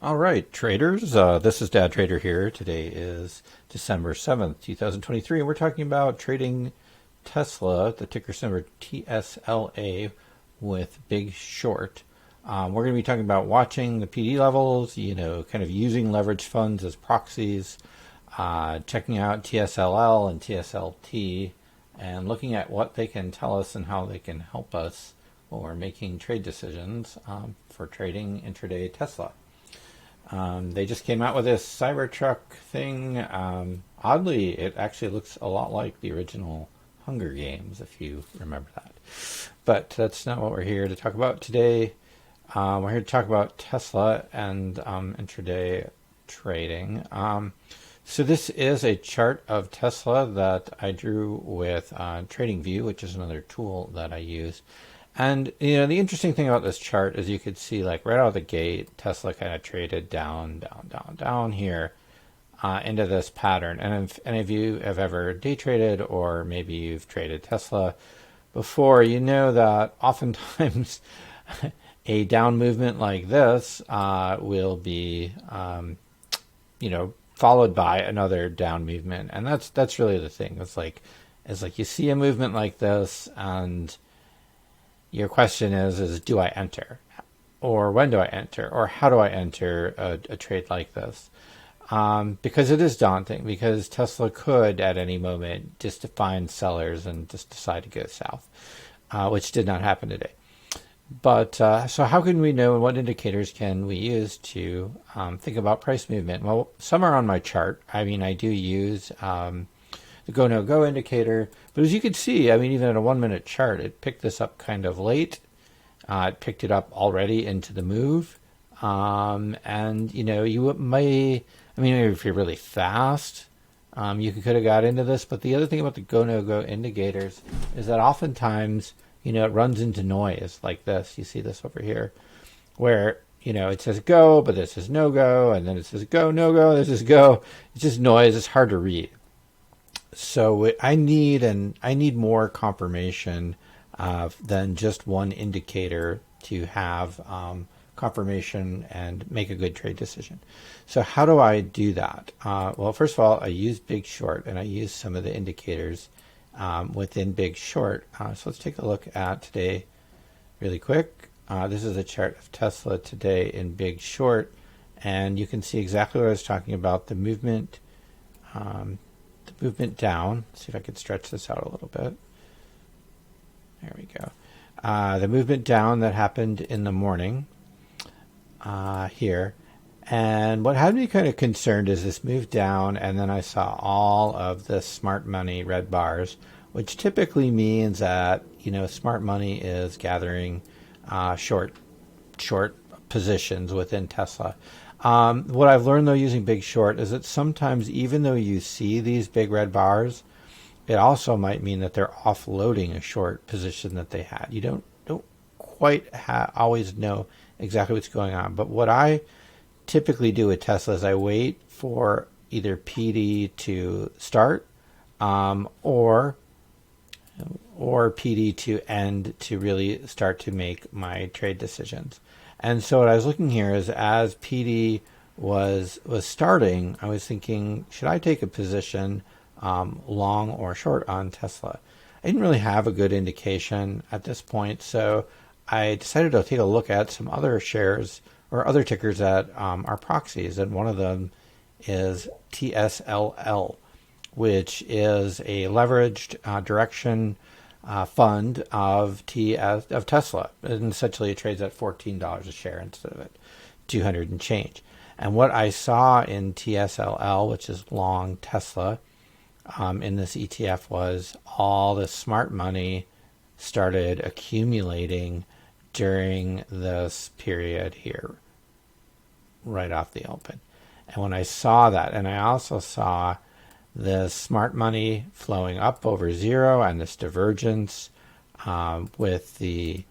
All right, traders. This is Dad Trader here. Today is December 7th, 2023, and we're talking about trading Tesla, the ticker symbol TSLA, with Big Short. We're going to be talking about watching the PD levels, kind of using leverage funds as proxies, checking out TSLL and TSLT, and looking at what they can tell us and how they can help us when we're making trade decisions for trading intraday Tesla. They just came out with this Cybertruck thing. Oddly, it actually looks a lot like the original Hunger Games, if you remember that. But that's not what we're here to talk about today. We're here to talk about Tesla and intraday trading. So this is a chart of Tesla that I drew with TradingView, which is another tool that I use. And, the interesting thing about this chart is you could see, like, right out of the gate, Tesla kind of traded down here into this pattern. And if any of you have ever day traded, or maybe you've traded Tesla before, you know that oftentimes a down movement like this will be, followed by another down movement. And that's really the thing. It's like you see a movement like this, and your question is do I enter? Or when do I enter? Or how do I enter a trade like this? Because it is daunting, because Tesla could at any moment just find sellers and just decide to go south, which did not happen today. But so how can we know, and what indicators can we use to think about price movement? Well, some are on my chart. I do use the go no go indicator, but as you can see, even at a 1 minute chart, it picked this up kind of late. It picked it up already into the move, and you may, if you're really fast, you could have got into this. But the other thing about the go no go indicators is that oftentimes it runs into noise like this. You see this over here, where it says go, but this is no go, and then it says go no go, this is go. It's just noise. It's hard to read. So I need more confirmation than just one indicator to have confirmation and make a good trade decision. So how do I do that? Well, first of all, I use Big Short, and I use some of the indicators within Big Short. So let's take a look at today really quick. This is a chart of Tesla today in Big Short, and you can see exactly what I was talking about, the movement down. Let's see if I can stretch this out a little bit. There we go. The movement down that happened in the morning here. And what had me kind of concerned is this move down, and then I saw all of the smart money red bars, which typically means that, smart money is gathering short positions within Tesla. What I've learned, though, using Big Short is that sometimes, even though you see these big red bars, it also might mean that they're offloading a short position that they had. You don't quite always know exactly what's going on. But what I typically do with Tesla is I wait for either PD to start or PD to end to really start to make my trade decisions. And so what I was looking here is, as PD was starting, I was thinking, should I take a position long or short on Tesla? I didn't really have a good indication at this point, so I decided to take a look at some other shares or other tickers that are proxies, and one of them is TSLL, which is a leveraged direction fund of Tesla, and essentially it trades at $14 a share instead of at 200 and change. And what I saw in TSLL, which is long Tesla, in this ETF, was all the smart money started accumulating during this period here, right off the open. And when I saw that, and I also saw the smart money flowing up over zero, and this divergence with the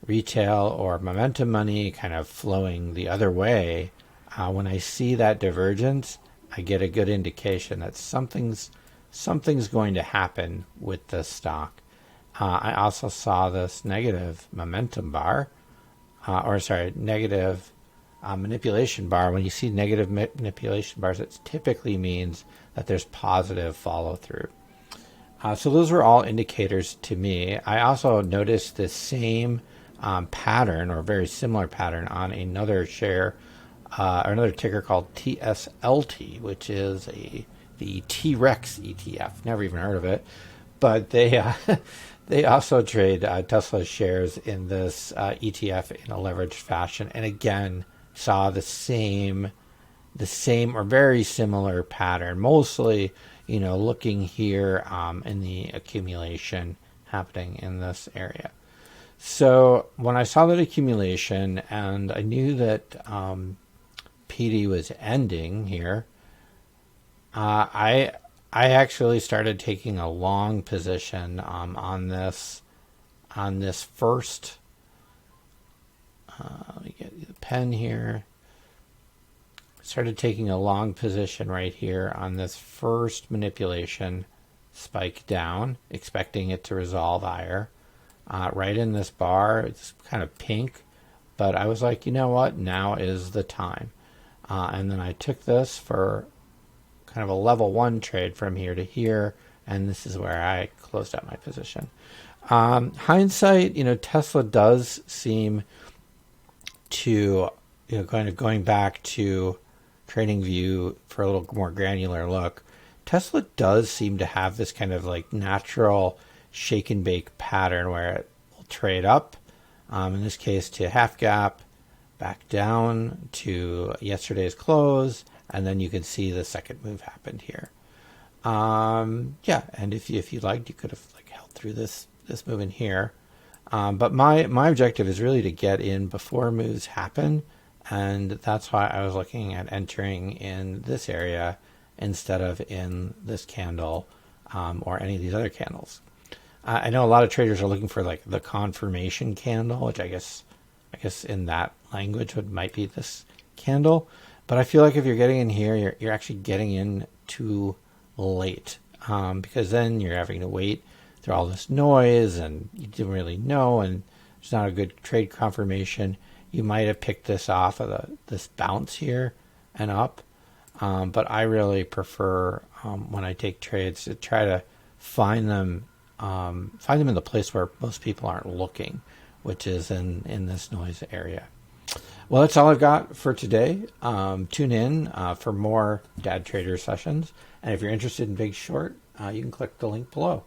retail or momentum money kind of flowing the other way, when I see that divergence, I get a good indication that something's going to happen with this stock. I also saw this negative momentum bar, negative manipulation bar, when you see negative manipulation bars, it typically means that there's positive follow through. So those were all indicators to me. I also noticed the same pattern, or very similar pattern, on another share, or another ticker called TSLT, which is the T-Rex ETF. Never even heard of it, but they they also trade Tesla shares in this ETF in a leveraged fashion, and again saw the same or very similar pattern, mostly looking here in the accumulation happening in this area. So when I saw that accumulation and I knew that PD was ending here, I actually started taking a long position on this first. Let me get the pen here. Started taking a long position right here on this first manipulation spike down, expecting it to resolve higher. Right in this bar, it's kind of pink, but I was like, you know what? Now is the time. And then I took this for kind of a level 1 trade from here to here, and this is where I closed out my position. Hindsight, Tesla does seem to, going back to TradingView for a little more granular look, Tesla does seem to have this kind of like natural shake and bake pattern where it will trade up, in this case to half gap, back down to yesterday's close, and then you can see the second move happened here. And if you liked, you could have held through this move in here. But my objective is really to get in before moves happen, and that's why I was looking at entering in this area instead of in this candle or any of these other candles. I know a lot of traders are looking for the confirmation candle, which I guess in that language might be this candle. But I feel like if you're getting in here, you're actually getting in too late, because then you're having to wait through all this noise and you didn't really know, and it's not a good trade confirmation. You might have picked this off of this bounce here and up, but I really prefer when I take trades to try to find them in the place where most people aren't looking, which is in this noise area. Well, that's all I've got for today. Tune in for more Dad Trader sessions, and if you're interested in Big Short, you can click the link below.